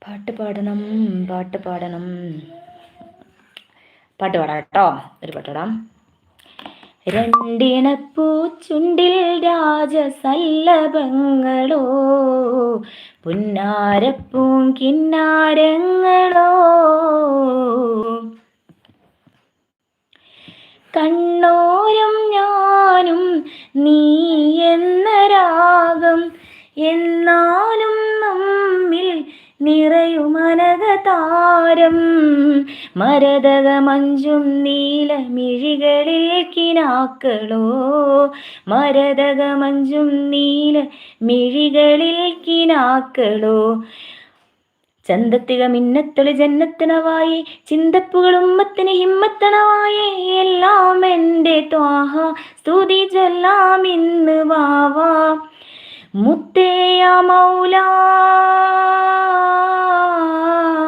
പാട്ട് പാടണം പാട്ട് പാടണം പാട്ട് പാടാം കേട്ടോ. ഒരു പാട്ട് പാടാം. രണ്ടിണപ്പൂ ചുണ്ടിൽ രാജസല്ലഭങ്ങളോ, പുന്നാരപ്പൂം കിന്നാരങ്ങളോ, കണ്ണോരം ഞാനും നീ എന്ന രാഗം, എന്നാലും നമ്മിൽ നിറയുമനകതാരം, മരതകമഞ്ചും നീലമിഴികളിൽ കിനാക്കളോ, മരതകമഞ്ചും നീലമിഴികളിൽ കിനാക്കളോ, ചന്തത്തിക മിന്നത്തൊളി ജന്നത്തണവായേ, ചിന്തപ്പുകൾ ഉമ്മത്തിന് ഹിമ്മത്തണവായേ, എല്ലാം എൻ്റെ ത്വാഹ സ്തുതി ചൊല്ലാം ഇന്ന് വാവാ, മുത്തേയ മൗലാ